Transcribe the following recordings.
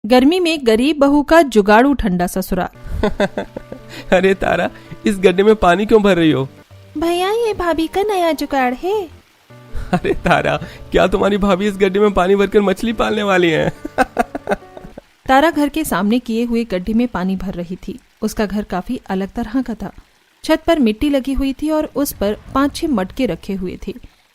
गर्मी में गरीब बहू का जुगाड़ू ठंडा ससुराल। अरे तारा, इस गड्ढे में पानी क्यों भर रही हो? भैया, ये भाभी का नया जुगाड़ है। अरे तारा, क्या तुम्हारी भाभी इस गड्ढे में पानी भरकर मछली पालने वाली है? तारा घर के सामने किए हुए गड्ढे में पानी भर रही थी। उसका घर काफी अलग तरह का था। छत पर मिट्टी लगी हुई थी और उस पर 5-6 मटके रखे हुए थे।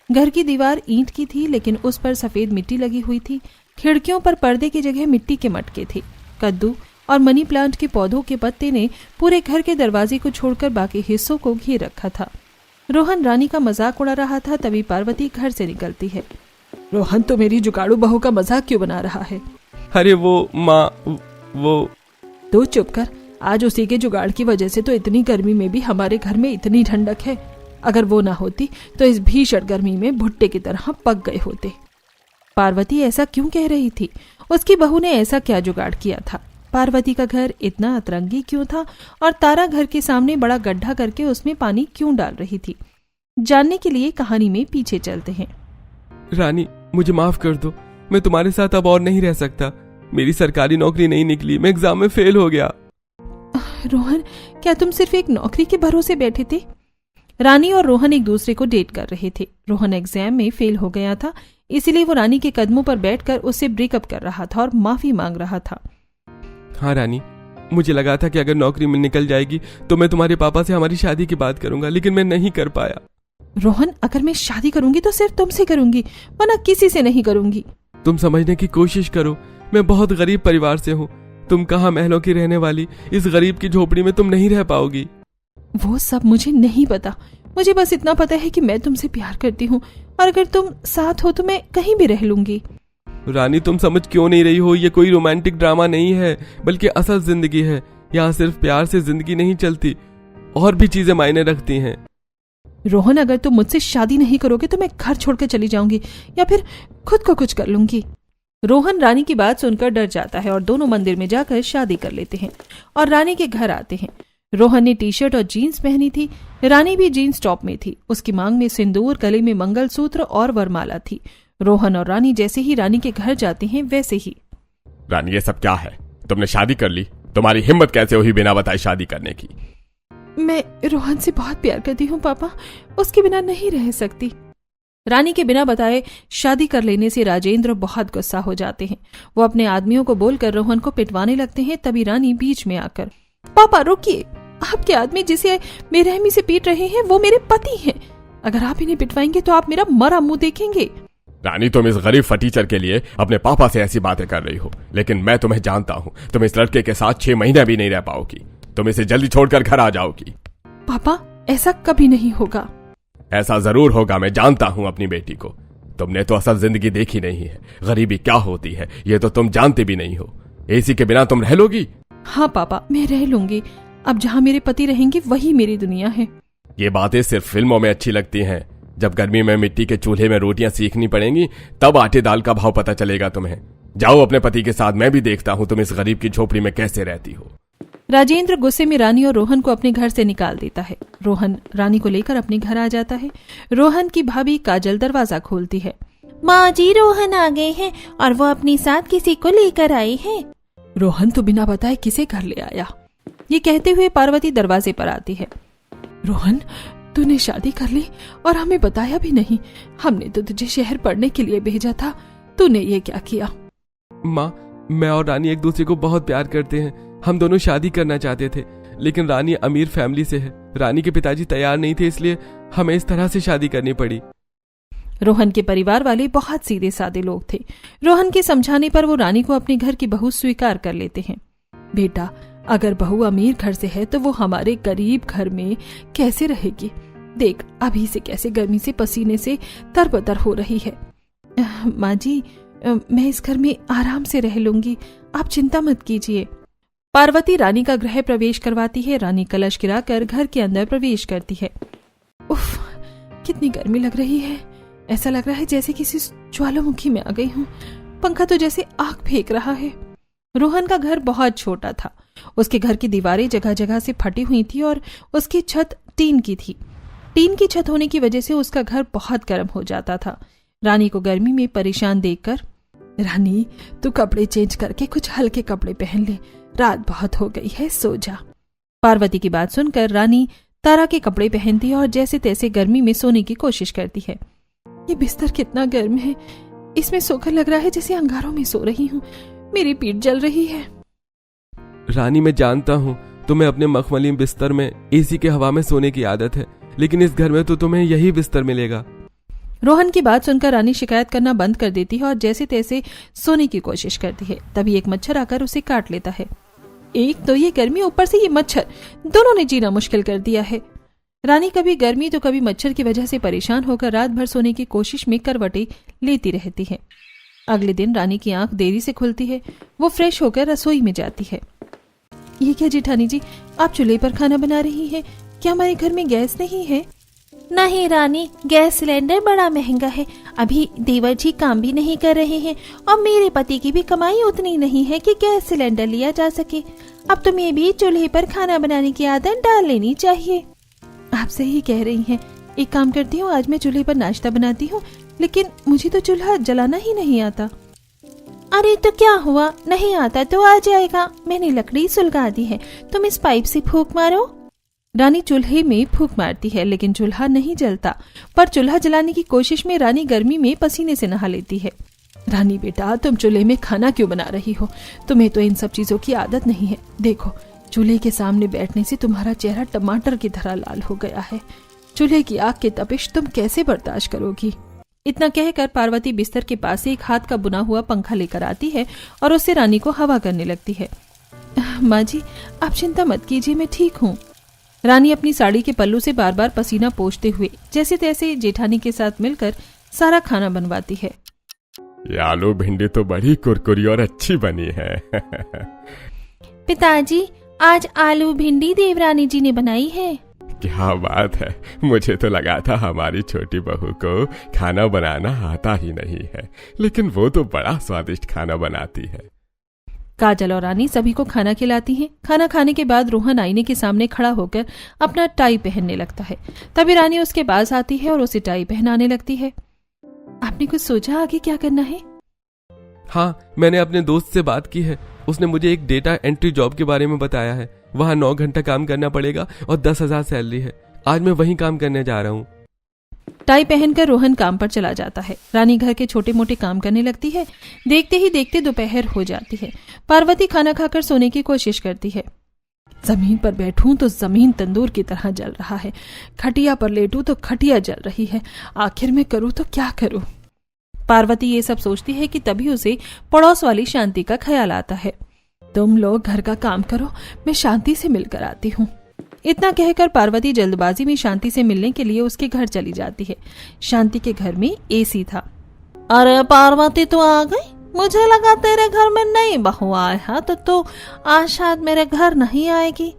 घर की दीवार ईंट की थी, लेकिन उस पर सफेद मिट्टी लगी हुई थी। खिड़कियों पर पर्दे की जगह मिट्टी के मटके थे। कद्दू और मनी प्लांट के पौधों के पत्ते ने पूरे घर के दरवाजे को छोड़कर बाकी हिस्सों को घेर रखा था। रोहन रानी का मजाक उड़ा रहा था, तभी पार्वती घर से निकलती है। रोहन तो मेरी जुगाड़ू बहू का मजाक क्यों बना रहा है? अरे वो माँ, वो तू चुप कर। आज उसी के जुगाड़ की वजह से तो इतनी गर्मी में भी हमारे घर में इतनी ठंडक है। अगर वो ना होती तो इस भीषण गर्मी में भुट्टे की तरह पक गए होते। पार्वती ऐसा क्यों कह रही थी? उसकी बहू ने ऐसा क्या जुगाड़ किया था? पार्वती का घर इतना अतरंगी क्यों था और तारा घर के सामने बड़ा गड्ढा करके उसमें पानी क्यों डाल रही थी? जानने के लिए कहानी में पीछे चलते हैं। रानी, मुझे माफ कर दो। मैं तुम्हारे साथ अब और नहीं रह सकता। मेरी सरकारी नौकरी नहीं निकली, मैं एग्जाम में फेल हो गया। रोहन, क्या तुम सिर्फ एक नौकरी के भरोसे बैठे थे? रानी और रोहन एक दूसरे को डेट कर रहे थे। रोहन एग्जाम में फेल हो गया था, इसीलिए वो रानी के कदमों पर बैठकर उससे ब्रेकअप कर रहा था और माफी मांग रहा था। हाँ रानी, मुझे लगा था कि अगर नौकरी में निकल जाएगी तो मैं तुम्हारे पापा से हमारी शादी की बात करूंगा, लेकिन मैं नहीं कर पाया। रोहन, अगर मैं शादी करूंगी तो सिर्फ तुमसे करूंगी, वरना किसी से नहीं करूंगी। तुम समझने की कोशिश करो, मैं बहुत गरीब परिवार से हूँ। तुम कहाँ महलों की रहने वाली, इस गरीब की झोपड़ी में तुम नहीं रह पाओगी। वो सब मुझे नहीं पता। मुझे बस इतना पता है कि मैं तुमसे प्यार करती हूँ और अगर तुम साथ हो तो मैं कहीं भी रह लूंगी। रानी, तुम समझ क्यों नहीं रही हो? ये कोई रोमांटिक ड्रामा नहीं है, बल्कि असल जिंदगी है। यहाँ सिर्फ प्यार से जिंदगी नहीं चलती, और भी चीजें मायने रखती हैं। रोहन, अगर तुम मुझसे शादी नहीं करोगे तो मैं घर छोड़कर चली जाऊंगी या फिर खुद को कुछ कर लूंगी। रोहन रानी की बात सुनकर डर जाता है और दोनों मंदिर में जाकर शादी कर लेते हैं और रानी के घर आते हैं। रोहन ने टी-शर्ट और जीन्स पहनी थी, रानी भी जीन्स टॉप में थी। उसकी मांग में सिंदूर, गले में मंगलसूत्र और वरमाला थी। रोहन और रानी जैसे ही रानी के घर जाते हैं वैसे ही। रानी, ये सब क्या है? तुमने शादी कर ली? तुम्हारी हिम्मत कैसे हुई बिना बताए शादी करने की? मैं रोहन से बहुत प्यार करती हूँ पापा, उसके बिना नहीं रह सकती। रानी के बिना बताए शादी कर लेने से राजेंद्र बहुत गुस्सा हो जाते हैं। वो अपने आदमियों को बोलकर रोहन को पिटवाने लगते हैं। तभी रानी बीच में आकर, पापा रुकिए, आपके आदमी जिसे बेरहमी से पीट रहे हैं वो मेरे पति हैं। अगर आप इन्हें पिटवाएंगे तो आप मेरा मरा मुंह देखेंगे। रानी, तुम इस गरीब फटीचर के लिए अपने पापा से ऐसी बातें कर रही हो, लेकिन मैं तुम्हें जानता हूँ। तुम इस लड़के के साथ 6 महीने भी नहीं रह पाओगी। तुम इसे जल्दी छोड़कर घर आ जाओगी। पापा, ऐसा कभी नहीं होगा। ऐसा जरूर होगा, मैं जानता हूँ अपनी बेटी को। तुमने तो असल जिंदगी देखी नहीं है। गरीबी क्या होती है ये तो तुम जानते भी नहीं हो। एसी के बिना तुम रह लोगी? हाँ पापा, मैं रह लूंगी। अब जहाँ मेरे पति रहेंगे वही मेरी दुनिया है। ये बातें सिर्फ फिल्मों में अच्छी लगती हैं। जब गर्मी में मिट्टी के चूल्हे में रोटियां सीखनी पड़ेंगी तब आटे दाल का भाव पता चलेगा तुम्हें। जाओ अपने पति के साथ, मैं भी देखता हूँ तुम इस गरीब की झोपड़ी में कैसे रहती हो। राजेंद्र गुस्से में रानी और रोहन को अपने घर से निकाल देता है। रोहन रानी को लेकर अपने घर आ जाता है। रोहन की भाभी काजल दरवाजा खोलती है। माँ जी, रोहन आ गए हैं और वो अपने साथ किसी को लेकर आई है। रोहन तो बिना बताए किसे घर ले आया? ये कहते हुए पार्वती दरवाजे पर आती है। रोहन, तूने शादी कर ली और हमें बताया भी नहीं। हमने तो तुझे शहर पढ़ने के लिए भेजा था, तूने ये क्या किया? माँ, मैं और रानी एक दूसरे को बहुत प्यार करते हैं। हम दोनों शादी करना चाहते थे, लेकिन रानी अमीर फैमिली से है। रानी के पिताजी तैयार नहीं थे, इसलिए हमें इस तरह से शादी करनी पड़ी। रोहन के परिवार वाले बहुत सीधे साधे लोग थे। रोहन के समझाने पर वो रानी को अपने घर की बहू स्वीकार कर लेते हैं। बेटा, अगर बहू अमीर घर से है तो वो हमारे गरीब घर में कैसे रहेगी? देख अभी से कैसे गर्मी से पसीने से तरबतर हो रही है। माँ जी, मैं इस घर में आराम से रह लूंगी, आप चिंता मत कीजिए। पार्वती रानी का गृह प्रवेश करवाती है। रानी कलश गिराकर घर के अंदर प्रवेश करती है। उफ, कितनी गर्मी लग रही है। ऐसा लग रहा है जैसे किसी ज्वालामुखी में आ गई हूँ। पंखा तो जैसे आग फेंक रहा है। रोहन का घर बहुत छोटा था। उसके घर की दीवारें जगह जगह से फटी हुई थी और उसकी छत टीन की थी। टीन की छत होने की वजह से उसका घर बहुत गर्म हो जाता था। रानी को गर्मी में परेशान देखकर रानी, तू कपड़े चेंज करके कुछ हल्के कपड़े पहन ले, रात बहुत हो गई है, सो जा। पार्वती की बात सुनकर रानी तारा के कपड़े पहनती है और जैसे तैसे गर्मी में सोने की कोशिश करती है। ये बिस्तर कितना गर्म है, इसमें सोकर लग रहा है जैसे अंगारों में सो रही हूँ, मेरी पीठ जल रही है। रानी, मैं जानता हूँ तुम्हें अपने मखमली बिस्तर में एसी के हवा में सोने की आदत है, लेकिन इस घर में तो तुम्हें यही बिस्तर मिलेगा। रोहन की बात सुनकर रानी शिकायत करना बंद कर देती है और जैसे तैसे सोने की कोशिश करती है। तभी एक मच्छर आकर उसे काट लेता है। एक तो ये गर्मी, ऊपर से ये मच्छर, दोनों ने जीना मुश्किल कर दिया है। रानी कभी गर्मी तो कभी मच्छर की वजह से परेशान होकर रात भर सोने की कोशिश में करवटें लेती रहती है। अगले दिन रानी की आंख देरी से खुलती है। वो फ्रेश होकर रसोई में जाती है। ये क्या जेठानी जी, आप चूल्हे पर खाना बना रही हैं? क्या हमारे घर में गैस नहीं है? नहीं रानी, गैस सिलेंडर बड़ा महंगा है, अभी देवर जी काम भी नहीं कर रहे हैं और मेरे पति की भी कमाई उतनी नहीं है कि गैस सिलेंडर लिया जा सके। अब तुम्हें भी चूल्हे पर खाना बनाने की आदत डाल लेनी चाहिए। आप सही कह रही हैं। एक काम करती हूँ, आज मैं चूल्हे पर नाश्ता बनाती हूँ, लेकिन मुझे तो चूल्हा जलाना ही नहीं आता। अरे तो क्या हुआ, नहीं आता तो आ जाएगा, मैंने लकड़ी सुलगा दी है, तुम इस पाइप से फूंक मारो। रानी चूल्हे में फूंक मारती है लेकिन चूल्हा नहीं जलता। पर चूल्हा जलाने की कोशिश में रानी गर्मी में पसीने से नहा लेती है। रानी बेटा, तुम चूल्हे में खाना क्यों बना रही हो? तुम्हें तो इन सब चीजों की आदत नहीं है। देखो, चूल्हे के सामने बैठने से तुम्हारा चेहरा टमाटर की तरह लाल हो गया है। चूल्हे की आग की तपिश तुम कैसे बर्दाश्त करोगी? इतना कहकर पार्वती बिस्तर के पास से एक हाथ का बुना हुआ पंखा लेकर आती है और उससे रानी को हवा करने लगती है। माँ जी, आप चिंता मत कीजिए, मैं ठीक हूँ। रानी अपनी साड़ी के पल्लू से बार बार पसीना पोंछते हुए जैसे तैसे जेठानी के साथ मिलकर सारा खाना बनवाती है। ये आलू भिंडी तो बड़ी कुरकुरी और अच्छी बनी है। पिताजी, आज आलू भिंडी देवरानी जी ने बनाई है। क्या बात है, मुझे तो लगा था हमारी छोटी बहू को खाना बनाना आता ही नहीं है, लेकिन वो तो बड़ा स्वादिष्ट खाना बनाती है। काजल और रानी सभी को खाना खिलाती हैं। खाना खाने के बाद रोहन आईने के सामने खड़ा होकर अपना टाई पहनने लगता है। तभी रानी उसके पास आती है और उसे टाई पहनाने लगती है। आपने कुछ सोचा आगे क्या करना है? हाँ, मैंने अपने दोस्त से बात की है। उसने मुझे एक डेटा एंट्री जॉब के बारे में बताया है। वहाँ 9 घंटा काम करना पड़ेगा और 10,000 सैलरी है। आज मैं वहीं काम करने जा रहा हूँ। टाई पहनकर रोहन काम पर चला जाता है। रानी घर के छोटे मोटे काम करने लगती है। देखते ही देखते दोपहर हो जाती है। पार्वती खाना खाकर सोने की कोशिश करती है। जमीन पर बैठूं तो जमीन तंदूर की तरह जल रहा है, खटिया पर लेटूं तो खटिया जल रही है, आखिर में करूं तो क्या करूं? पार्वती ये सब सोचती है कि तभी उसे पड़ोस वाली शांति का ख्याल आता है। तुम लोग घर का काम करो, मैं शांति से मिलकर आती हूँ। इतना कहकर पार्वती जल्दबाजी में शांति से मिलने के लिए उसके घर चली जाती है। शांति के घर में एसी था। अरे पार्वती, तू आ गई? मुझे लगा तेरे घर में नई बहू आए है तो आज शायद मेरे घर नहीं आएगी।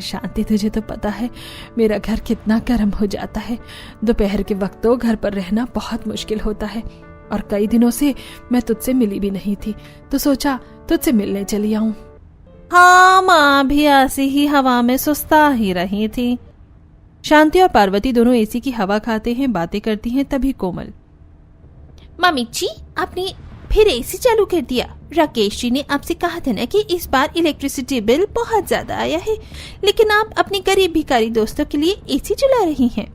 शांति, तुझे तो पता है मेरा घर कितना गर्म हो जाता है। दोपहर के वक्त तो घर पर रहना बहुत मुश्किल होता है और कई दिनों से मैं तुझसे मिली भी नहीं थी, तो सोचा तुझसे मिलने चली आऊं। हाँ, माँ भी ऐसी ही हवा में सुस्ता ही रही थी। शांति और पार्वती दोनों एसी की हवा खाते हैं, बातें करती हैं। तभी कोमल, मम्मी जी, आपने फिर एसी चालू कर दिया। राकेश जी ने आपसे कहा था ना कि इस बार इलेक्ट्रिसिटी बिल बहुत ज्यादा आया है, लेकिन आप अपने गरीब भिखारी दोस्तों के लिए एसी चला रही हैं।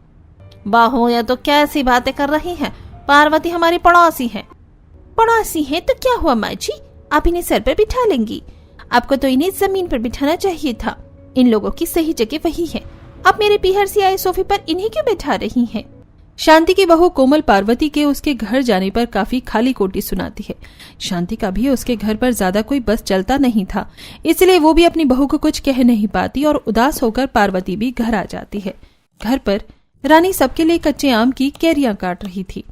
बाहो, या तो कैसी बातें कर रही हैं? पार्वती हमारी पड़ोसी है। पड़ोसी है तो क्या हुआ माँ जी, आप इन्हें सर पर बिठा लेंगी। आपको तो इन्हें जमीन पर बिठाना चाहिए था। इन लोगों की सही जगह वही है। आप मेरे पीहर से आए सोफे पर इन्हें क्यों बैठा रही हैं? शांति की बहू कोमल पार्वती के उसके घर जाने पर काफी खाली कोटी सुनाती है। शांति का भी उसके घर पर ज्यादा कोई बस चलता नहीं था, इसलिए वो भी अपनी बहू को कुछ कह नहीं पाती और उदास होकर पार्वती भी घर आ जाती है। घर पर रानी सबके लिए कच्चे आम की कैरियां काट रही थी।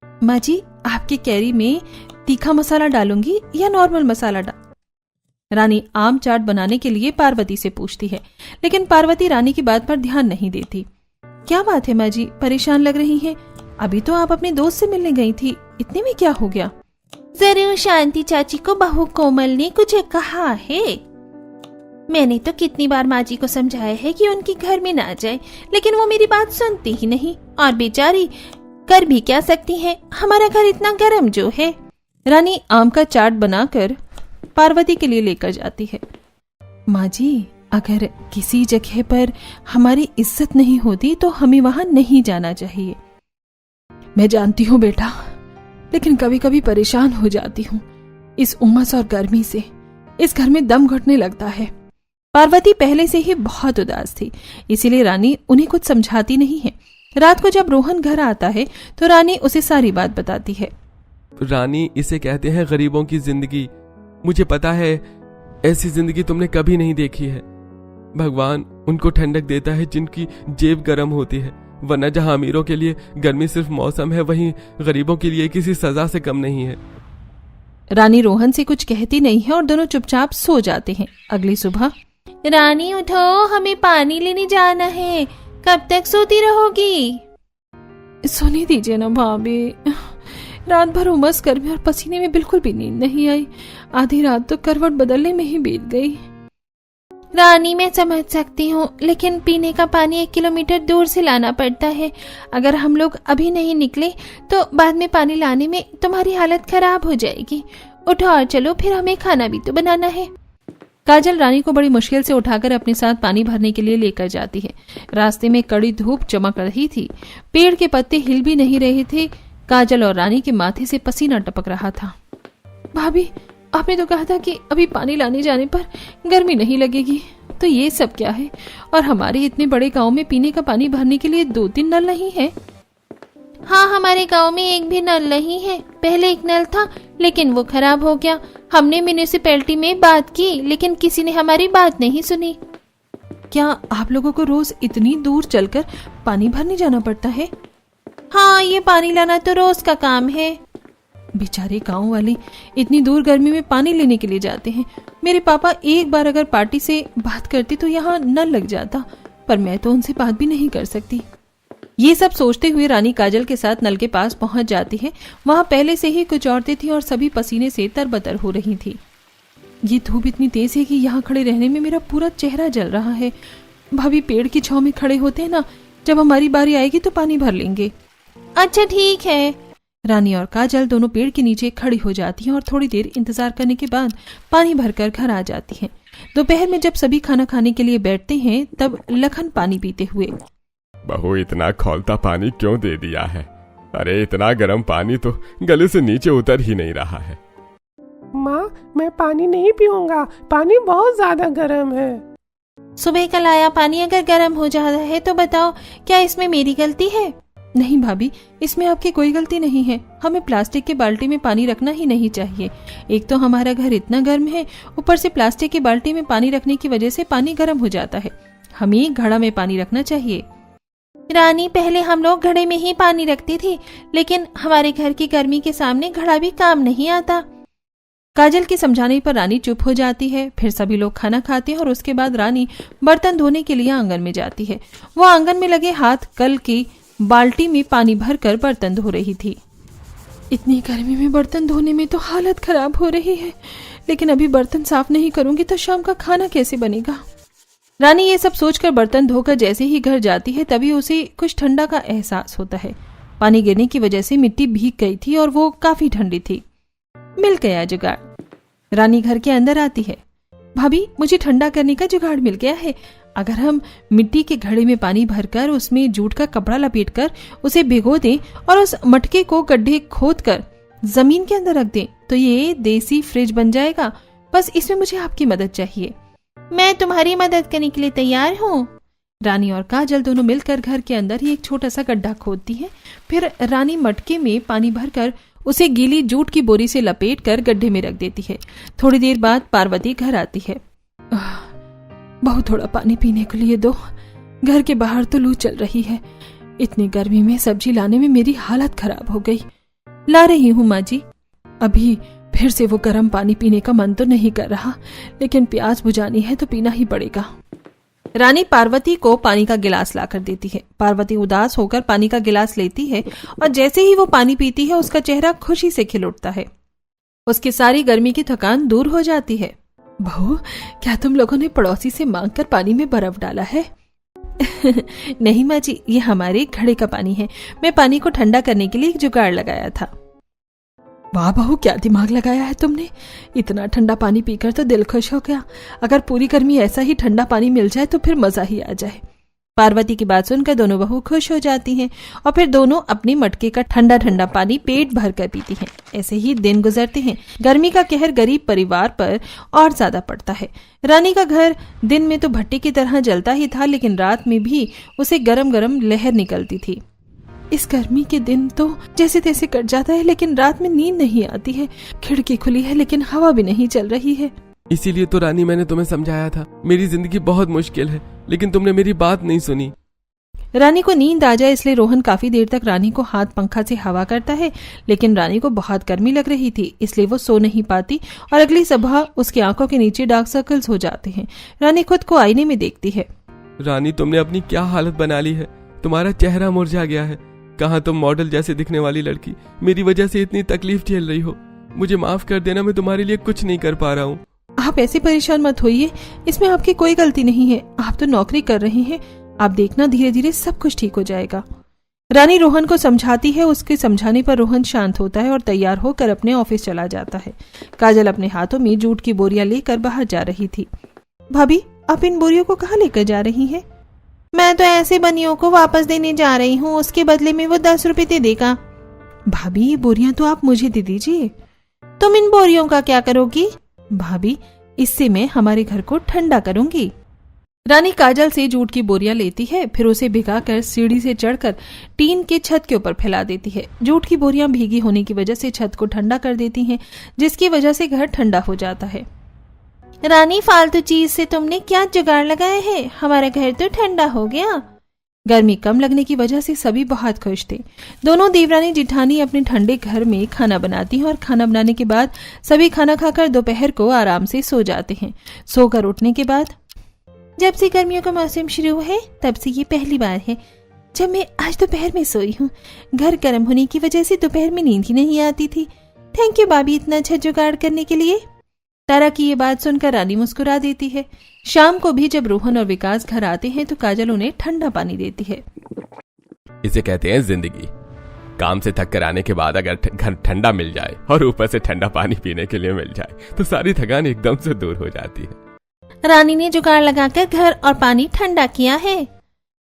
माँ जी, आपकी कैरी में तीखा मसाला डालूंगी या नॉर्मल मसाला रानी आम चाट बनाने के लिए पार्वती से पूछती है, लेकिन पार्वती रानी की बात पर ध्यान नहीं देती। क्या बात है माँ जी, परेशान लग रही हैं? अभी तो आप अपने दोस्त से मिलने गई थी, इतने में क्या हो गया? जरूर शांति चाची को बहू कोमल ने कुछ कहा है। मैंने तो कितनी बार माँ जी को समझाया है कि उनके घर में ना जाए, लेकिन वो मेरी बात सुनती ही नहीं और बेचारी कर भी क्या सकती है, हमारा घर इतना गर्म जो है। रानी आम का चाट बनाकर पार्वती के लिए लेकर जाती है। माँ जी, अगर किसी जगह पर हमारी इज्जत नहीं होती तो हमें वहां नहीं जाना चाहिए। मैं जानती हूँ बेटा, लेकिन कभी कभी परेशान हो जाती हूँ इस उमस और गर्मी से। इस घर में दम घुटने लगता है। पार्वती पहले से ही बहुत उदास थी, इसीलिए रानी उन्हें कुछ समझाती नहीं है। रात को जब रोहन घर आता है तो रानी उसे सारी बात बताती है। रानी, इसे कहते हैं गरीबों की जिंदगी। मुझे पता है ऐसी जिंदगी तुमने कभी नहीं देखी है। भगवान उनको ठंडक देता है जिनकी जेब गर्म होती है, वरना जहां अमीरों के लिए गर्मी सिर्फ मौसम है, वहीं गरीबों के लिए किसी सजा से कम नहीं है। रानी रोहन से कुछ कहती नहीं है और दोनों चुपचाप सो जाते हैं। अगली सुबह, रानी उठो, हमें पानी लेने जाना है। कब तक सोती रहोगी? सोने दीजिए ना भाभी, रात भर उमस गर्मी और पसीने में बिल्कुल भी नींद नहीं आई। आधी रात तो करवट बदलने में ही बीत गई। रानी मैं समझ सकती हूँ, लेकिन पीने का पानी 1 किलोमीटर दूर से लाना पड़ता है। अगर हम लोग अभी नहीं निकले तो बाद में पानी लाने में तुम्हारी हालत खराब हो जाएगी। उठो और चलो, फिर हमें खाना भी तो बनाना है। काजल रानी को बड़ी मुश्किल से उठाकर अपने साथ पानी भरने के लिए लेकर जाती है। रास्ते में कड़ी धूप चमक रही थी, पेड़ के पत्ते हिल भी नहीं रहे थे। काजल और रानी के माथे से पसीना टपक रहा था। भाभी, आपने तो कहा था कि अभी पानी लाने जाने पर गर्मी नहीं लगेगी, तो ये सब क्या है? और हमारे इतने बड़े गांव में पीने का पानी भरने के लिए 2-3 नल नहीं है। हाँ, हमारे गांव में एक भी नल नहीं है। पहले एक नल था, लेकिन वो खराब हो गया। हमने म्यूनिसिपैलिटी में बात की, लेकिन किसी ने हमारी बात नहीं सुनी। क्या आप लोगों को रोज इतनी दूर चलकर पानी भरने जाना पड़ता है? हाँ, ये पानी लाना तो रोज का काम है। बेचारे गांव वाले इतनी दूर गर्मी में पानी लेने के लिए जाते हैं। मेरे पापा एक बार अगर पार्टी से बात करते तो यहाँ नल लग जाता, पर मैं तो उनसे बात भी नहीं कर सकती। ये सब सोचते हुए रानी काजल के साथ नल के पास पहुंच जाती है। वहां पहले से ही कुछ औरतें थीं और सभी पसीने से तरबतर हो रही थी। ये धूप इतनी तेज है कि यहाँ खड़े रहने में मेरा पूरा चेहरा जल रहा है। भाभी, पेड़ की छांव में खड़े होते हैं ना, जब हमारी बारी आएगी तो पानी भर लेंगे। अच्छा ठीक है। रानी और काजल दोनों पेड़ के नीचे खड़ी हो जाती हैं और थोड़ी देर इंतजार करने के बाद पानी भरकर घर आ जाती हैं। दोपहर में जब सभी खाना खाने के लिए बैठते हैं तब लखन पानी पीते हुए, बहू, इतना खौलता पानी क्यों दे दिया है? अरे इतना गर्म पानी तो गले से नीचे उतर ही नहीं रहा है। माँ, मैं पानी नहीं पीऊंगा, पानी बहुत ज्यादा गर्म है। सुबह का लाया पानी अगर गर्म हो जाता है तो बताओ, क्या इसमें मेरी गलती है? नहीं भाभी, इसमें आपकी कोई गलती नहीं है। हमें प्लास्टिक के बाल्टी में पानी रखना ही नहीं चाहिए। एक तो हमारा घर इतना गर्म है, ऊपर से प्लास्टिक की बाल्टी में पानी रखने की वजह से पानी गर्म हो जाता है। हमें घड़ा में पानी रखना चाहिए। रानी, पहले हम लोग घड़े में ही पानी रखती थी, लेकिन हमारे घर की गर्मी के सामने घड़ा भी काम नहीं आता। काजल के समझाने पर रानी चुप हो जाती है। फिर सभी लोग खाना खाते हैं और उसके बाद रानी बर्तन धोने के लिए आंगन में जाती है। वो आंगन में लगे हाथ कल की बाल्टी में पानी भरकर बर्तन धो रही थी। इतनी गर्मी में बर्तन धोने में तो हालत खराब हो रही है, लेकिन अभी बर्तन साफ नहीं करूंगी तो शाम का खाना कैसे बनेगा? रानी ये सब सोचकर बर्तन धोकर जैसे ही घर जाती है तभी उसे कुछ ठंडा का एहसास होता है। पानी गिरने की वजह से मिट्टी भीग गई थी और वो काफी ठंडी थी। मिल गया जुगाड़। रानी घर के अंदर आती है। भाभी, मुझे ठंडा करने का जुगाड़ मिल गया है। अगर हम मिट्टी के घड़े में पानी भरकर उसमें जूट का कपड़ा लपेटकर उसे भिगो दें और उस मटके को गड्ढे खोदकर जमीन के अंदर रख दें तो ये देसी फ्रिज बन जाएगा। बस इसमें मुझे आपकी मदद चाहिए। मैं तुम्हारी मदद करने के लिए तैयार हूँ। रानी और काजल दोनों मिलकर घर के अंदर ही एक छोटा सा गड्ढा खोदती है। फिर रानी मटके में पानी भरकर उसे गीली जूट की बोरी से लपेटकर गड्ढे में रख देती है। थोड़ी देर बाद पार्वती घर आती है। बहुत थोड़ा पानी पीने के लिए दो, घर के बाहर तो लू चल रही है। इतनी गर्मी में सब्जी लाने में मेरी हालत खराब हो गई। ला रही हूँ माँ जी। अभी फिर से वो गर्म पानी पीने का मन तो नहीं कर रहा, लेकिन प्यास बुझानी है तो पीना ही पड़ेगा। रानी पार्वती को पानी का गिलास लाकर देती है। पार्वती उदास होकर पानी का गिलास लेती है और जैसे ही वो पानी पीती है उसका चेहरा खुशी से खिल उठता है। उसकी सारी गर्मी की थकान दूर हो जाती है। बहू, क्या तुम लोगों ने पड़ोसी से मांगकर पानी में बर्फ डाला है? नहीं माँ जी, ये हमारे घड़े का पानी है। मैं पानी को ठंडा करने के लिए एक जुगाड़ लगाया था। वाह बहू, क्या दिमाग लगाया है तुमने। इतना ठंडा पानी पीकर तो दिल खुश हो गया। अगर पूरी गर्मी ऐसा ही ठंडा पानी मिल जाए तो फिर मजा ही आ जाए। पार्वती की बात सुनकर दोनों बहू खुश हो जाती हैं और फिर दोनों अपनी मटके का ठंडा ठंडा पानी पेट भर कर पीती हैं। ऐसे ही दिन गुजरते हैं। गर्मी का कहर गरीब परिवार पर और ज्यादा पड़ता है। रानी का घर दिन में तो भट्टी की तरह जलता ही था, लेकिन रात में भी उसे गरम गरम लहर निकलती थी। इस गर्मी के दिन तो जैसे तैसे कट जाता है, लेकिन रात में नींद नहीं आती है। खिड़की खुली है लेकिन हवा भी नहीं चल रही है। इसीलिए तो रानी मैंने तुम्हें समझाया था, मेरी जिंदगी बहुत मुश्किल है, लेकिन तुमने मेरी बात नहीं सुनी। रानी को नींद आ जाए इसलिए रोहन काफी देर तक रानी को हाथ पंखा से हवा करता है, लेकिन रानी को बहुत गर्मी लग रही थी इसलिए वो सो नहीं पाती और अगली सुबह उसकी आंखों के नीचे डार्क सर्कल्स हो जाते हैं। रानी खुद को आईने में देखती है। रानी, तुमने अपनी क्या हालत बना ली है। तुम्हारा चेहरा मुरझा गया है। कहाँ तुम मॉडल जैसे दिखने वाली लड़की मेरी वजह से इतनी तकलीफ झेल रही हो। मुझे माफ कर देना, मैं तुम्हारे लिए कुछ नहीं कर पा रहा हूँ। आप ऐसे परेशान मत होइए, इसमें आपकी कोई गलती नहीं है। आप तो नौकरी कर रहे हैं, आप देखना धीरे धीरे सब कुछ ठीक हो जाएगा। रानी रोहन को समझाती है। उसके समझाने पर रोहन शांत होता है और तैयार होकर अपने ऑफिस चला जाता है। काजल अपने हाथों में जूट की बोरियां लेकर बाहर जा रही थी। भाभी, आप इन बोरियों को कहाँ लेकर जा रही हैं? मैं तो ऐसे बनियों को वापस देने जा रही हूँ, उसके बदले में वो 10 रुपए दे देगा। भाभी, ये बोरियां तो आप मुझे दे दीजिए। तुम इन बोरियों का क्या करोगी? भाभी, इससे मैं हमारे घर को ठंडा करूंगी। रानी काजल से जूट की बोरियां लेती है, फिर उसे भिगाकर सीढ़ी से चढ़कर टीन के छत के ऊपर फैला देती है। जूट की बोरियां भीगी होने की वजह से छत को ठंडा कर देती हैं, जिसकी वजह से घर ठंडा हो जाता है। रानी, फालतू चीज से तुमने क्या जुगाड़ लगाए हैं? हमारा घर तो ठंडा हो गया। गर्मी कम लगने की वजह से सभी बहुत खुश थे। दोनों देवरानी जिठानी अपने ठंडे घर में खाना बनाती हैं और खाना बनाने के बाद सभी खाना खाकर दोपहर को आराम से सो जाते हैं। सोकर उठने के बाद, जब से गर्मियों का मौसम शुरू है तब से ये पहली बार है जब मैं आज दोपहर में सोई हूँ। घर गर्म होने की वजह से दोपहर में नींद ही नहीं आती थी। थैंक यू भाभी, इतना अच्छा जुगाड़ करने के लिए। तारा की ये बात सुनकर रानी मुस्कुरा देती है। शाम को भी जब रोहन और विकास घर आते हैं तो काजल उन्हें ठंडा पानी देती है। इसे कहते हैं जिंदगी। काम से थक कर आने के बाद अगर घर ठंडा मिल जाए और ऊपर से ठंडा पानी पीने के लिए मिल जाए तो सारी थकान एकदम से दूर हो जाती है। रानी ने जुगाड़ लगाकर घर और पानी ठंडा किया है।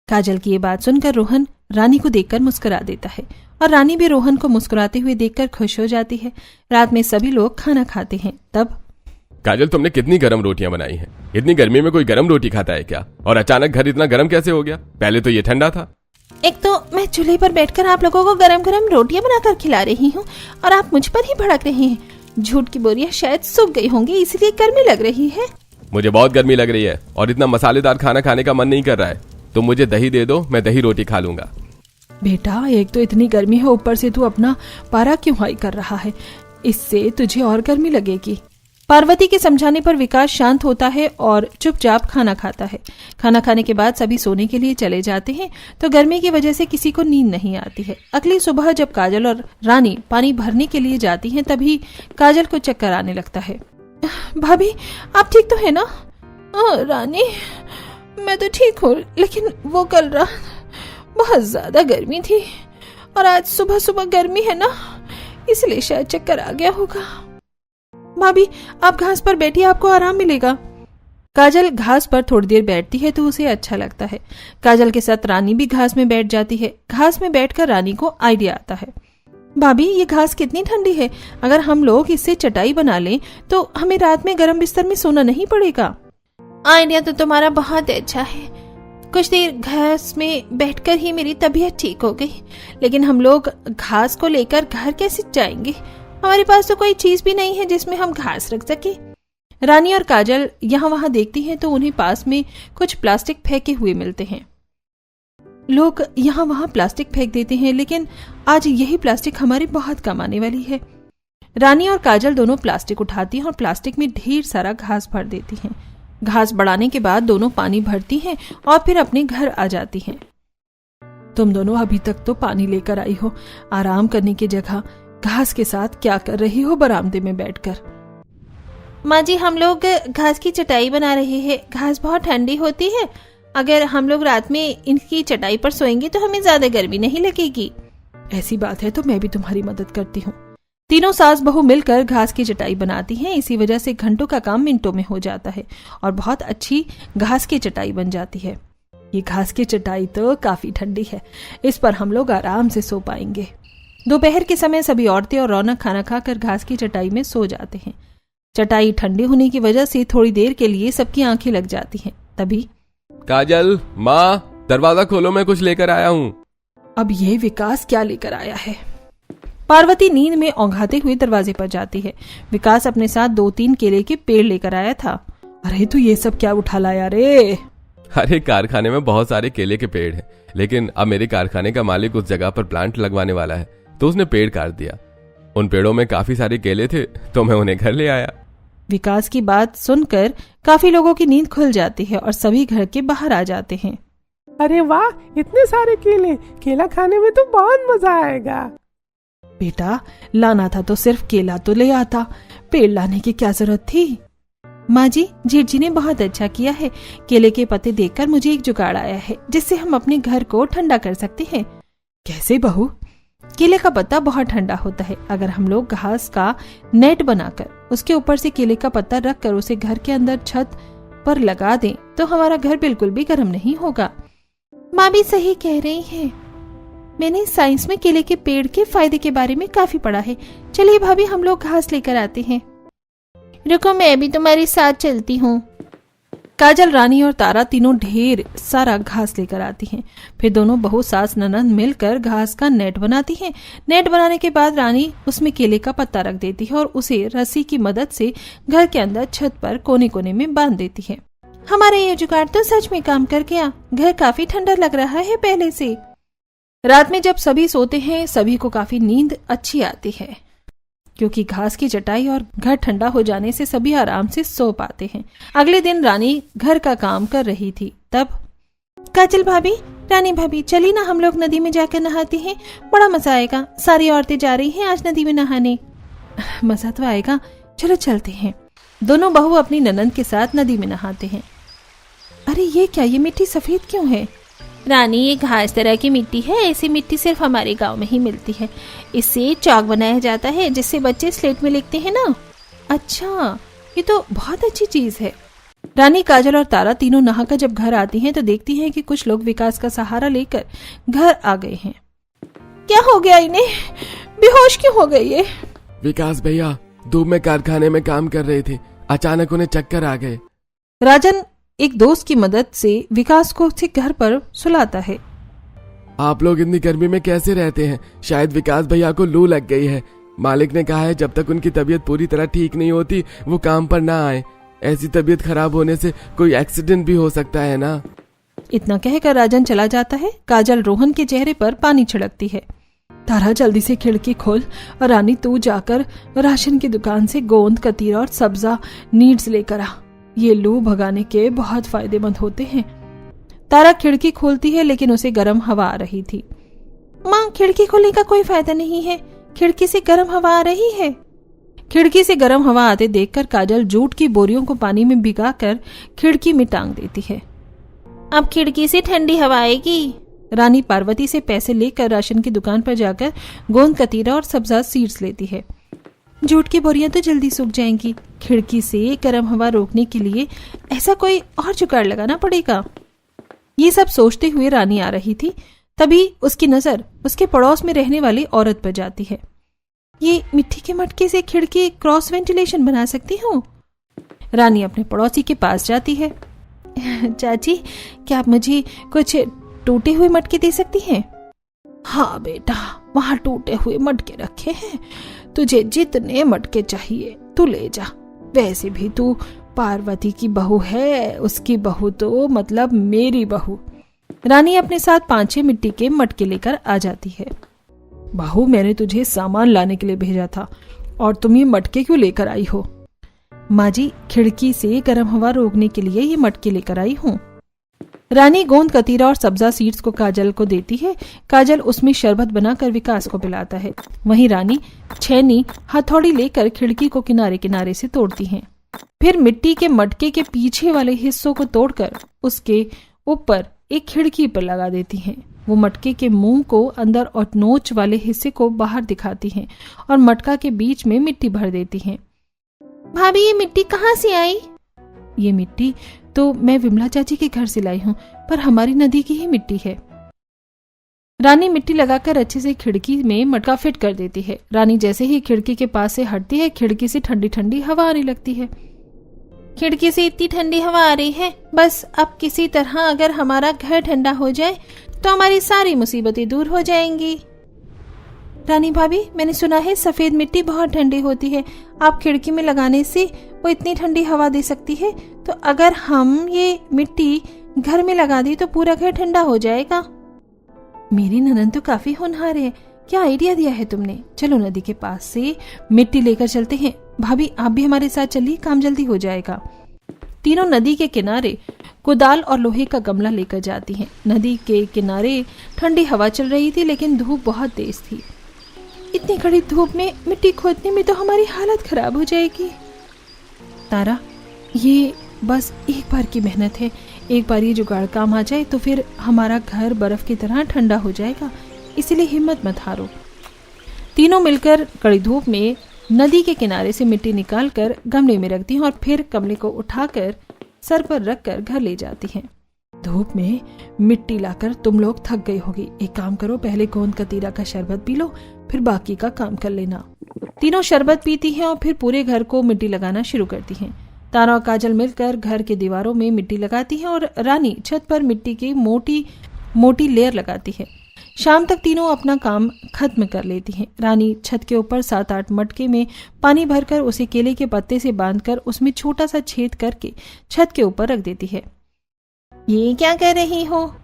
काजल की ये बात सुनकर रोहन रानी को देखकर मुस्कुरा देता है और रानी भी रोहन को मुस्कुराते हुए देखकर खुश हो जाती है। रात में सभी लोग खाना खाते हैं। तब, काजल, तुमने कितनी गर्म रोटियां बनाई हैं। इतनी गर्मी में कोई गर्म रोटी खाता है क्या? और अचानक घर इतना गर्म कैसे हो गया? पहले तो ये ठंडा था। एक तो मैं चूल्हे पर बैठकर आप लोगों को गरम गरम रोटियां बनाकर खिला रही हूँ और आप मुझ पर ही भड़क रहे हैं। झूठ की बोरियां शायद सूख गई होंगी इसलिए गर्मी लग रही है। मुझे बहुत गर्मी लग रही है और इतना मसालेदार खाना खाने का मन नहीं कर रहा है। तुम मुझे दही दे दो, मैं दही रोटी खा लूंगा। बेटा, एक तो इतनी गर्मी है, ऊपर से तू अपना पारा क्यों हाई कर रहा है? इससे तुझे और गर्मी लगेगी। पार्वती के समझाने पर विकास शांत होता है और चुपचाप खाना खाता है। खाना खाने के बाद सभी सोने के लिए चले जाते हैं तो गर्मी की वजह से किसी को नींद नहीं आती है। अगली सुबह जब काजल और रानी पानी भरने के लिए जाती हैं तभी काजल को चक्कर आने लगता है। भाभी, आप ठीक तो है ना? रानी, मैं तो ठीक हूँ, लेकिन वो कल रात बहुत ज्यादा गर्मी थी और आज सुबह सुबह गर्मी है ना, इसलिए शायद चक्कर आ गया होगा। भाभी, आप घास पर बैठिए, आपको आराम मिलेगा। काजल घास पर थोड़ी देर बैठती है तो उसे अच्छा लगता है। काजल के साथ रानी भी घास में बैठ जाती है। घास में बैठकर रानी को आइडिया आता है। भाभी, ये घास कितनी ठंडी है, अगर हम लोग इससे चटाई बना लें तो हमें रात में गर्म बिस्तर में सोना नहीं पड़ेगा। आइडिया तो तुम्हारा बहुत अच्छा है। कुछ देर घास में बैठकर ही मेरी तबीयत ठीक हो गई, लेकिन हम लोग घास को लेकर घर कैसे जाएंगे? हमारे पास तो कोई चीज भी नहीं है जिसमें हम घास रख सके। रानी और काजल यहाँ वहां देखती हैं तो उन्हें पास में कुछ प्लास्टिक फेंके हुए मिलते हैं। लोग यहाँ वहां प्लास्टिक फेंक देते हैं, लेकिन आज यही प्लास्टिक हमारी बहुत काम आने वाली है। रानी और काजल दोनों प्लास्टिक उठाती हैं और प्लास्टिक में ढेर सारा घास भर देती हैं। घास बढ़ाने के बाद दोनों पानी भरती हैं और फिर अपने घर आ जाती हैं। तुम दोनों अभी तक तो पानी लेकर आई हो, आराम करने की जगह घास के साथ क्या कर रही हो बरामदे में बैठकर? माँ जी, हम लोग घास की चटाई बना रहे हैं। घास बहुत ठंडी होती है, अगर हम लोग रात में इनकी चटाई पर सोएंगे तो हमें ज्यादा गर्मी नहीं लगेगी। ऐसी बात है तो मैं भी तुम्हारी मदद करती हूँ। तीनों सास बहू मिलकर घास की चटाई बनाती हैं। इसी वजह से घंटों का काम मिनटों में हो जाता है और बहुत अच्छी घास की चटाई बन जाती है। ये घास की चटाई तो काफी ठंडी है, इस पर हम लोग आराम से सो पाएंगे। दोपहर के समय सभी औरतें और रौनक खाना खाकर घास की चटाई में सो जाते हैं। चटाई ठंडी होने की वजह से थोड़ी देर के लिए सबकी आंखें लग जाती हैं। तभी काजल, माँ, दरवाजा खोलो, मैं कुछ लेकर आया हूँ। अब ये विकास क्या लेकर आया है? पार्वती नींद में औंघाते हुए दरवाजे पर जाती है। विकास अपने साथ 2-3 केले के पेड़ लेकर आया था। अरे तू ये सब क्या उठा लाया रे? अरे कारखाने में बहुत सारे केले के पेड़ हैं, लेकिन अब मेरे कारखाने का मालिक उस जगह पर प्लांट लगवाने वाला है, तो उसने पेड़ काट दिया। उन पेड़ों में काफी सारे केले थे, तो मैं उन्हें घर ले आया। विकास की बात सुनकर काफी लोगों की नींद खुल जाती है और सभी घर के बाहर आ जाते हैं। अरे वाह, इतने सारे केले, केला खाने में तो बहुत मजा आएगा। बेटा, लाना था तो सिर्फ केला तो ले आता, पेड़ लाने की क्या जरूरत थी? माँ जी, जेठ जी ने बहुत अच्छा किया है। केले के पत्ते देखकर मुझे एक जुगाड़ आया है जिससे हम अपने घर को ठंडा कर सकते हैं। कैसे बहू? केले का पत्ता बहुत ठंडा होता है। अगर हम लोग घास का नेट बनाकर उसके ऊपर से केले का पत्ता रखकर उसे घर के अंदर छत पर लगा दें तो हमारा घर बिल्कुल भी गर्म नहीं होगा। माँ भी सही कह रही है। मैंने साइंस में केले के पेड़ के फायदे के बारे में काफी पढ़ा है। चलिए भाभी, हम लोग घास लेकर आते हैं। रुको, मैं भी तुम्हारे साथ चलती हूँ। काजल, रानी और तारा तीनों ढेर सारा घास लेकर आती हैं। फिर दोनों बहू सास ननद मिलकर घास का नेट बनाती हैं। नेट बनाने के बाद रानी उसमें केले का पत्ता रख देती है और उसे रस्सी की मदद से घर के अंदर छत पर कोने कोने में बांध देती है। हमारा ये जुगाड़ तो सच में काम कर गया। घर काफी ठंडा लग रहा है पहले से। रात में जब सभी सोते हैं सभी को काफी नींद अच्छी आती है, क्योंकि घास की चटाई और घर ठंडा हो जाने से सभी आराम से सो पाते हैं। अगले दिन रानी घर का काम कर रही थी। तब काजल भाभी, रानी भाभी, चली ना हम लोग नदी में जाकर नहाते हैं, बड़ा मजा आएगा। सारी औरतें जा रही हैं आज नदी में नहाने। मजा तो आएगा, चलो चलते हैं। दोनों बहू अपनी ननद के साथ नदी में नहाते हैं। अरे ये क्या, ये मिट्टी सफेद क्यों है? रानी, ये घास तरह की मिट्टी है। ऐसी मिट्टी सिर्फ हमारे गांव में ही मिलती है। इससे चौक बनाया जाता है जिससे बच्चे स्लेट में लिखते हैं ना। अच्छा, ये तो बहुत अच्छी चीज है। रानी, काजल और तारा तीनों नहाकर जब घर आती हैं तो देखती हैं कि कुछ लोग विकास का सहारा लेकर घर आ गए हैं। क्या हो गया इन्हें? बेहोश क्यों हो गए ये? विकास भैया धूप में कारखाने में काम कर रहे थे, अचानक उन्हें चक्कर आ गए। राजन एक दोस्त की मदद से विकास को उसके घर पर सुलाता है। आप लोग इतनी गर्मी में कैसे रहते हैं? शायद विकास भैया को लू लग गई है। मालिक ने कहा है जब तक उनकी तबीयत पूरी तरह ठीक नहीं होती वो काम पर ना आए। ऐसी तबीयत खराब होने से कोई एक्सीडेंट भी हो सकता है ना। इतना कहकर राजन चला जाता है। काजल रोहन के चेहरे पर पानी छिड़कती है। तारा, जल्दी से खिड़की खोल और रानी तू जाकर राशन की दुकान से गोंद, कतीरा और सब्जा नीड्स लेकर आ। ये लू भगाने के बहुत फायदेमंद होते हैं। तारा खिड़की खोलती है लेकिन उसे गर्म हवा आ रही थी। माँ, खिड़की खोलने का कोई फायदा नहीं है, खिड़की से गर्म हवा आ रही है। खिड़की से गर्म हवा आते देखकर काजल जूट की बोरियों को पानी में भिगाकर खिड़की में टांग देती है। अब खिड़की से ठंडी हवा आएगी। रानी पार्वती से पैसे लेकर राशन की दुकान पर जाकर गोंद, कतीरा और सब्जा सीड्स लेती है। जूट की बोरियां तो जल्दी सूख जाएंगी। खिड़की से गर्म हवा रोकने के लिए ऐसा कोई और जुगाड़ लगाना पड़ेगा। ये सब सोचते हुए रानी आ रही थी। तभी उसकी नजर उसके पड़ोस में रहने वाली औरत पर जाती है। ये मिट्टी के मटके से खिड़की क्रॉस वेंटिलेशन बना सकती हूँ। रानी अपने पड़ोसी के पास जाती है। चाची, क्या आप मुझे कुछ टूटे हुए मटके दे सकती हैं? हाँ बेटा, वहाँ टूटे हुए मटके रखे हैं, तुझे जितने मटके चाहिए तू ले जा। वैसे भी तू पार्वती की बहू है, उसकी बहू तो मतलब मेरी बहू। रानी अपने साथ 5-6 मिट्टी के मटके लेकर आ जाती है। बहू, मैंने तुझे सामान लाने के लिए भेजा था और तुम ये मटके क्यों लेकर आई हो? माँ जी, खिड़की से गर्म हवा रोकने के लिए ये मटके लेकर आई हूँ। रानी गोंद, कतीरा और सब्जा सीड्स को काजल को देती है। काजल उसमें शरबत बनाकर विकास को पिलाता है। वहीं रानी छेनी, हथौड़ी लेकर खिड़की को किनारे किनारे से तोड़ती हैं। फिर मिट्टी के मटके के पीछे वाले हिस्सों को तोड़कर उसके ऊपर एक खिड़की पर लगा देती हैं। वो मटके के मुंह को अंदर और नोच वाले हिस्से को बाहर दिखाती हैं और मटका के बीच में मिट्टी भर देती हैं। भाभी, ये मिट्टी कहाँ से आई? ये मिट्टी तो मैं विमला चाची के घर से लाई हूँ, पर हमारी नदी की ही मिट्टी है। रानी मिट्टी लगाकर अच्छे से खिड़की में मटका फिट कर देती है। रानी जैसे ही खिड़की के पास से हटती है, खिड़की से ठंडी ठंडी हवा आने लगती है। खिड़की से इतनी ठंडी हवा आ रही है, बस अब किसी तरह अगर हमारा घर ठंडा हो जाए तो हमारी सारी मुसीबतें दूर हो जाएंगी। रानी भाभी, मैंने सुना है सफेद मिट्टी बहुत ठंडी होती है। आप खिड़की में लगाने से वो इतनी ठंडी हवा दे सकती है, तो अगर हम ये मिट्टी घर में लगा दी तो पूरा घर ठंडा हो जाएगा। मेरी ननद तो काफी होनहार है, क्या आइडिया दिया है तुमने। चलो नदी के पास से मिट्टी लेकर चलते हैं। भाभी, आप भी हमारे साथ चलिए, काम जल्दी हो जाएगा। तीनों नदी के किनारे कुदाल और लोहे का गमला लेकर जाती हैं। नदी के किनारे ठंडी हवा चल रही थी, लेकिन धूप बहुत तेज थी। इतनी कड़ी धूप में मिट्टी खोदने में तो हमारी हालत खराब हो जाएगी। तारा, ये बस एक बार की मेहनत है। एक बार ये जुगाड़ काम आ जाए तो फिर हमारा घर बर्फ की तरह ठंडा हो जाएगा, इसलिए हिम्मत मत हारो। तीनों मिलकर कड़ी धूप में नदी के किनारे से मिट्टी निकालकर गमले में रखती हैं और फिर गमले को उठाकर सर पर रखकर घर ले जाती हैं। धूप में मिट्टी लाकर तुम लोग थक गई होगी। एक काम करो, पहले गोंद कतीरा का शरबत पी लो, फिर बाकी का काम कर लेना। तीनों शरबत पीती हैं और फिर पूरे घर को मिट्टी लगाना शुरू करती हैं। तारा और काजल मिलकर घर के दीवारों में मिट्टी लगाती हैं और रानी छत पर मिट्टी की मोटी मोटी लेयर लगाती है। शाम तक तीनों अपना काम खत्म कर लेती हैं। रानी छत के ऊपर 7-8 मटके में पानी भरकर उसे केले के पत्ते से बांधकर उसमें छोटा सा छेद करके छत के ऊपर रख देती है। ये क्या कर रही हो?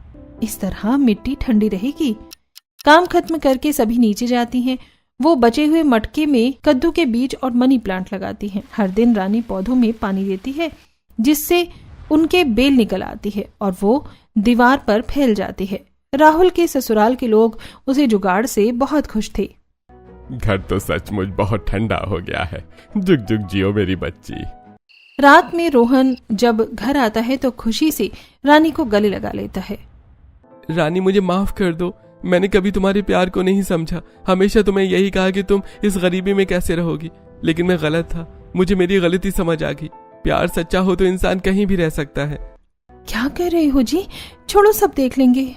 इस तरह मिट्टी ठंडी रहेगी। काम खत्म करके सभी नीचे जाती हैं। वो बचे हुए मटके में कद्दू के बीज और मनी प्लांट लगाती हैं। हर दिन रानी पौधों में पानी देती है, जिससे उनके बेल निकल आती है और वो दीवार पर फैल जाती है। राहुल के ससुराल के लोग उसे जुगाड़ से बहुत खुश थे। घर तो सचमुच बहुत ठंडा हो गया है। जुग जुग जियो मेरी बच्ची। रात में रोहन जब घर आता है तो खुशी से रानी को गले लगा लेता है। रानी, मुझे माफ कर दो। मैंने कभी तुम्हारे प्यार को नहीं समझा। हमेशा तुम्हें यही कहा कि तुम इस गरीबी में कैसे रहोगी, लेकिन मैं गलत था। मुझे मेरी गलती समझ आ गई। प्यार सच्चा हो तो इंसान कहीं भी रह सकता है। क्या कर रहे हो जी? छोड़ो, सब देख लेंगे।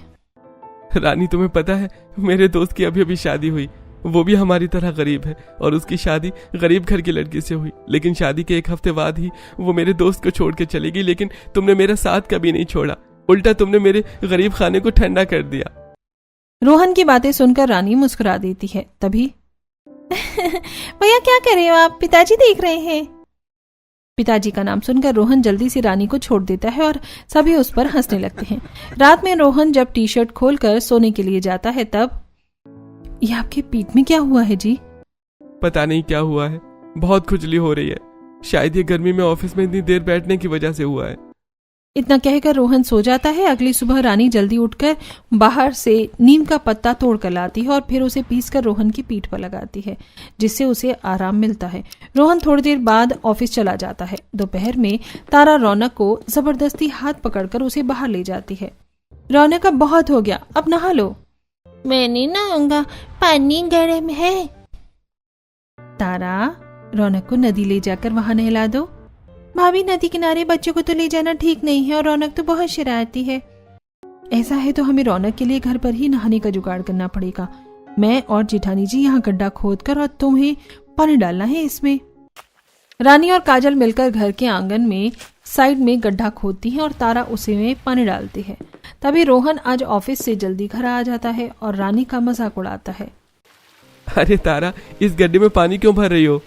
रानी, तुम्हें पता है मेरे दोस्त की अभी शादी हुई। वो भी हमारी तरह गरीब है और उसकी शादी गरीब घर की लड़की से हुई। लेकिन शादी के 1 हफ्ते बाद ही वो मेरे दोस्त को छोड़ के चली गई। लेकिन तुमने मेरा साथ कभी नहीं छोड़ा, उल्टा तुमने मेरे गरीब खाने को ठंडा कर दिया। रोहन की बातें सुनकर रानी मुस्कुरा देती है। तभी भैया, क्या कर रहे हो आप? पिताजी देख रहे हैं। पिताजी का नाम सुनकर रोहन जल्दी से रानी को छोड़ देता है और सभी उस पर हंसने लगते हैं। रात में रोहन जब टी-शर्ट खोलकर सोने के लिए जाता है तब, ये आपके पीठ में क्या हुआ है जी? पता नहीं क्या हुआ है, बहुत खुजली हो रही है। शायद ये गर्मी में ऑफिस में इतनी देर बैठने की वजह से हुआ है। इतना कहकर रोहन सो जाता है। अगली सुबह रानी जल्दी उठकर बाहर से नीम का पत्ता तोड़ कर लाती है और फिर उसे पीसकर रोहन की पीठ पर लगाती है, जिससे उसे आराम मिलता है। रोहन थोड़ी देर बाद ऑफिस चला जाता है। दोपहर में तारा रौनक को जबरदस्ती हाथ पकड़कर उसे बाहर ले जाती है। रौनक, अब बहुत हो गया, अब नहा लो। मैं नहीं नहाऊंगा, पानी गर्म है। तारा, रौनक को नदी ले जाकर वहां नहला दो। भाभी, नदी किनारे बच्चों को तो ले जाना ठीक नहीं है और रौनक तो बहुत शरारती है। ऐसा है तो हमें रौनक के लिए घर पर ही नहाने का जुगाड़ करना पड़ेगा। मैं और जेठानी जी यहाँ गड्ढा खोदकर और तुम्हें पानी डालना है इसमें। रानी और काजल मिलकर घर के आंगन में साइड में गड्ढा खोदती हैं और तारा उसे में पानी डालती है। तभी रोहन आज ऑफिस से जल्दी घर आ जाता है और रानी का मजाक उड़ाता है। अरे तारा, इस गड्ढे में पानी क्यों भर रही हो?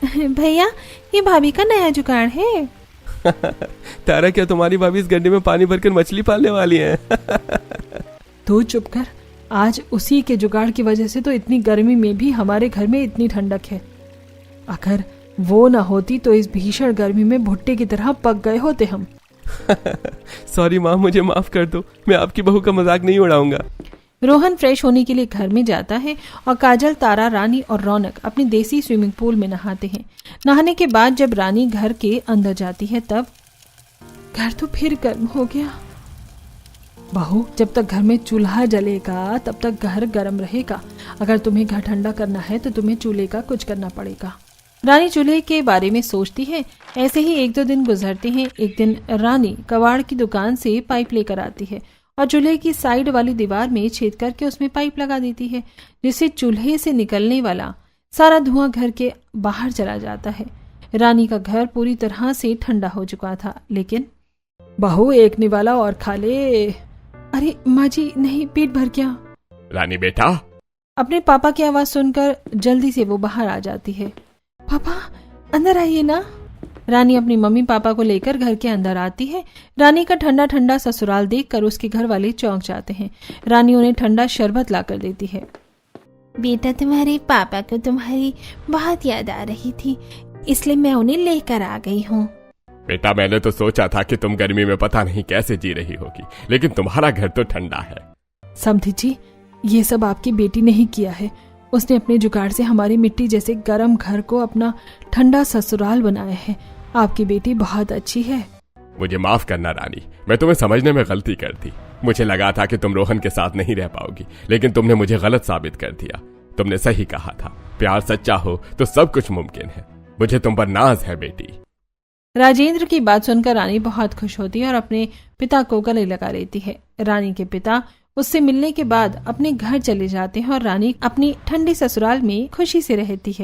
भैया, ये भाभी का नया जुगाड़ है। तारा, क्या तुम्हारी भाभी इस गड्ढे में पानी भरकर मछली पालने वाली है? तू चुप कर। आज उसी के जुगाड़ की वजह से तो इतनी गर्मी में भी हमारे घर में इतनी ठंडक है। अगर वो ना होती तो इस भीषण गर्मी में भुट्टे की तरह पक गए होते हम। सॉरी माँ, मुझे माफ कर दो। मैं आपकी बहू का मजाक नहीं उड़ाऊंगा। रोहन फ्रेश होने के लिए घर में जाता है और काजल, तारा, रानी और रौनक अपने देसी स्विमिंग पूल में नहाते हैं। नहाने के बाद जब रानी घर के अंदर जाती है तब घर तो फिर गर्म हो गया। बहू, जब तक घर में चूल्हा जलेगा तब तक घर गर्म रहेगा। अगर तुम्हें घर ठंडा करना है तो तुम्हें चूल्हे का कुछ करना पड़ेगा। रानी चूल्हे के बारे में सोचती है। ऐसे ही 1-2 दिन गुजरते हैं। एक दिन रानी कबाड़ की दुकान से पाइप लेकर आती है और चूल्हे की साइड वाली दीवार में छेद करके उसमें पाइप लगा देती है, जिससे चूल्हे से निकलने वाला सारा धुआं घर के बाहर चला जाता है। रानी का घर पूरी तरह से ठंडा हो चुका था। लेकिन बहू, एक निवाला और खा ले। अरे माँ जी, नहीं, पेट भर गया। रानी बेटा। अपने पापा की आवाज सुनकर जल्दी से वो बाहर आ जाती है। पापा, अंदर आइए ना। रानी अपनी मम्मी पापा को लेकर घर के अंदर आती है। रानी का ठंडा ठंडा ससुराल देखकर उसके घर वाले चौंक जाते हैं। रानी उन्हें ठंडा शरबत लाकर देती है। बेटा, तुम्हारे पापा को तुम्हारी बहुत याद आ रही थी, इसलिए मैं उन्हें लेकर आ गई हूँ। बेटा, मैंने तो सोचा था कि तुम गर्मी में पता नहीं कैसे जी रही होगी, लेकिन तुम्हारा घर तो ठंडा है। समधी जी, ये सब आपकी बेटी ने ही किया है। उसने अपने जुगाड़ से हमारी मिट्टी जैसे गर्म घर को अपना ठंडा ससुराल बनाया है। आपकी बेटी बहुत अच्छी है। मुझे माफ करना रानी, मैं तुम्हें समझने में गलती कर दी। मुझे लगा था कि तुम रोहन के साथ नहीं रह पाओगी, लेकिन तुमने मुझे गलत साबित कर दिया। तुमने सही कहा था, प्यार सच्चा हो तो सब कुछ मुमकिन है। मुझे तुम पर नाज है बेटी। राजेंद्र की बात सुनकर रानी बहुत खुश होती है और अपने पिता को गले लगा लेती है। रानी के पिता उससे मिलने के बाद अपने घर चले जाते हैं और रानी अपनी ठंडी ससुराल में खुशी से रहती है।